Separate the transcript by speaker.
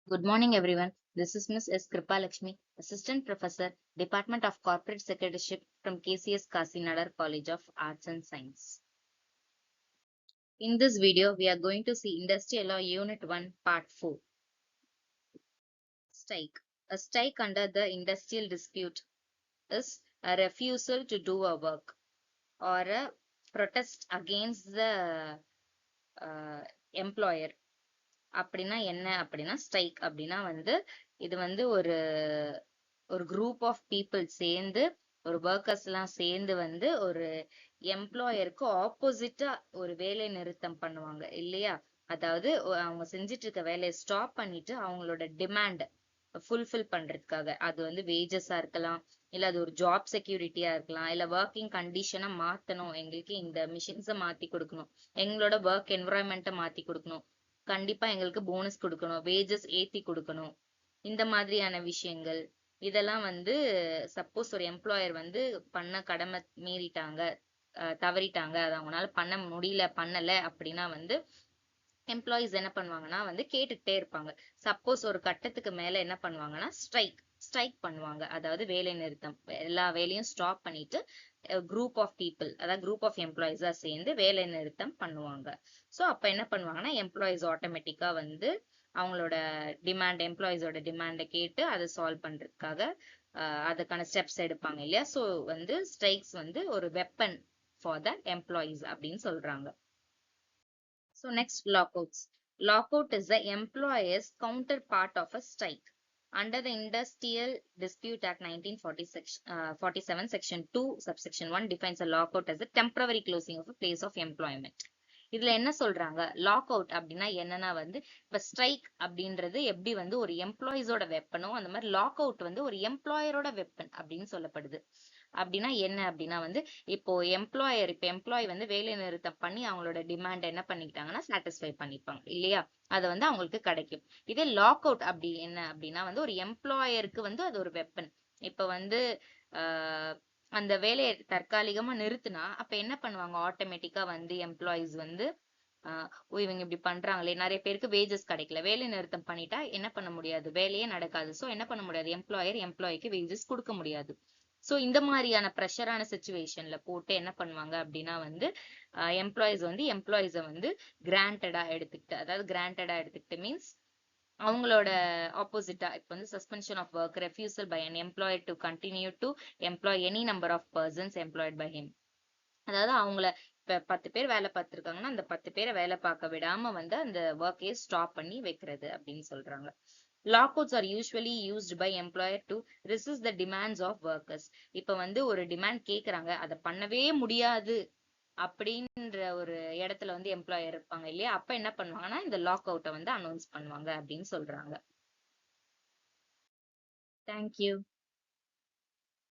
Speaker 1: Good morning, everyone. This is Ms. S. Kripalakshmi, Assistant Professor, Department of Corporate Secretaryship from KCS Kasinadar College of Arts and Science. In this video, we are going to see Industrial Law Unit 1, Part 4. Strike. A strike under the industrial dispute is a refusal to do a work or a protest against the employer. அப்படின்னா என்ன அப்படின்னா strike அப்படின்னா இது ஒரு group of people சேர்ந்து ஒரு workers எல்லாம் சேர்ந்து ஒரு எம்ப்ளாயருக்கு ஆப்போசிட்டா ஒரு வேலை நிறுத்தம் பண்ணுவாங்க இல்லையா. அதாவது அவங்க செஞ்சிட்டு இருக்க வேலையை ஸ்டாப் பண்ணிட்டு அவங்களோட டிமாண்ட் ஃபுல்ஃபில் பண்றதுக்காக அது வேஜஸா இருக்கலாம், இல்ல அது ஒரு ஜாப் செக்யூரிட்டியா இருக்கலாம், இல்ல ஒர்க்கிங் கண்டிஷனை மாத்தணும், எங்களுக்கு இந்த மிஷின்ஸை மாத்தி கொடுக்கணும், எங்களோட ஒர்க் என்வரான்மெண்ட்டை மாத்தி கொடுக்கணும், கண்டிப்பா எங்களுக்கு போனஸ் கொடுக்கணும், வேஜஸ் ஏத்தி கொடுக்கணும், இந்த மாதிரியான விஷயங்கள். இதெல்லாம் சப்போஸ் ஒரு எம்ப்ளாயர் பண்ண கடமை மீறிட்டாங்க, தவறிட்டாங்க, அதை அவங்களால பண்ண முடியல, பண்ணல அப்படின்னா எம்ப்ளாயிஸ் என்ன பண்ணுவாங்கன்னா கேட்டுக்கிட்டே இருப்பாங்க. சப்போஸ் ஒரு கட்டத்துக்கு மேல என்ன பண்ணுவாங்கன்னா ஸ்ட்ரைக் பண்ணுவாங்க. அதாவது வேலை நிறுத்தம், எல்லா வேலையும் ஸ்டாப் பண்ணிட்டு குரூப் ஆஃப் பீப்புள், அதாவது குரூப் ஆஃப் எம்ப்ளாயிஸா சேர்ந்து வேலை நிறுத்தம் பண்ணுவாங்க. ஸோ அப்ப என்ன பண்ணுவாங்கன்னா எம்ப்ளாயிஸ் ஆட்டோமேட்டிக்கா அவங்களோட எம்ப்ளாயிஸோட டிமாண்டை கேட்டு அதை சால்வ் பண்றதுக்காக அதுக்கான ஸ்டெப்ஸ் எடுப்பாங்க இல்லையா. ஸோ ஸ்ட்ரைக்ஸ் ஒரு வெப்பன் ஃபார் த எம்ப்ளாயிஸ் அப்படின்னு சொல்றாங்க. So next, lockouts. Lockout is the employer's counterpart of a strike. Under the Industrial Dispute Act 1947, Section 2, Subsection 1 defines a lockout as a temporary closing of a place of employment. இதுல என்ன சொல்றாங்க, log out அப்படின்னா என்னன்னா இப்ப strike அப்படின்றது எப்படி ஒரு எம்ப்ளாயிஸோட வெப்பனோ அந்த மாதிரி லாக் அவுட் ஒரு எம்ப்ளாயரோட வெப்பன் அப்படின்னு சொல்லப்படுது. அப்படின்னா என்ன அப்படின்னா இப்போ எம்ப்ளாய் வேலை நிறுத்தம் பண்ணி அவங்களோட டிமாண்ட் என்ன பண்ணிக்கிட்டாங்கன்னா சாட்டிஸ்ஃபை பண்ணிப்பாங்க இல்லையா, அது அவங்களுக்கு கிடைக்கும். இதே லாக் அவுட் அப்படி என்ன அப்படின்னா ஒரு எம்ப்ளாயருக்கு அது ஒரு வெப்பன். இப்ப அந்த வேலையை தற்காலிகமா நிறுத்தினா அப்ப என்ன பண்ணுவாங்க, ஆட்டோமேட்டிக்கா எம்ப்ளாயிஸ் இவங்க இப்படி பண்றாங்களே, நிறைய பேருக்கு வேஜஸ் கிடைக்கல, வேலை நிறுத்தம் பண்ணிட்டா என்ன பண்ண முடியாது, வேலையே நடக்காது. சோ என்ன பண்ண முடியாது, எம்ப்ளாய்க்கு வேஜஸ் கொடுக்க முடியாது. சோ இந்த மாதிரியான ப்ரெஷரான சுச்சுவேஷன்ல போட்டு என்ன பண்ணுவாங்க அப்படின்னா எம்ப்ளாயிஸ கிராண்டடா எடுத்துக்கிட்டு, அதாவது கிராண்டடா எடுத்துக்கிட்டு மீன்ஸ் அவங்களோட ஆப்போசிட்டா இப்ப suspension of work, refusal by an employer to continue to employ any number of persons employed by him. அதாவது அவங்கள இப்ப 10 பேர் வேலை பார்த்திருக்காங்கன்னா அந்த 10 பேரை வேலை பார்க்க விடாம அந்த ஒர்க்கையே ஸ்டாப் பண்ணி வைக்கிறது அப்படின்னு சொல்றாங்க. Lockouts are usually used by employer to resist the demands of workers. இப்ப ஒரு டிமாண்ட் கேக்குறாங்க, அதை பண்ணவே முடியாது அப்படின்ற ஒரு இடத்துல எம்ப்ளாயர் இருப்பாங்க இல்லையா, அப்ப என்ன பண்ணுவாங்கன்னா இந்த லாக் அவுட்டை அனௌன்ஸ் பண்ணுவாங்க அப்படின்னு சொல்றாங்க. தேங்க்யூ.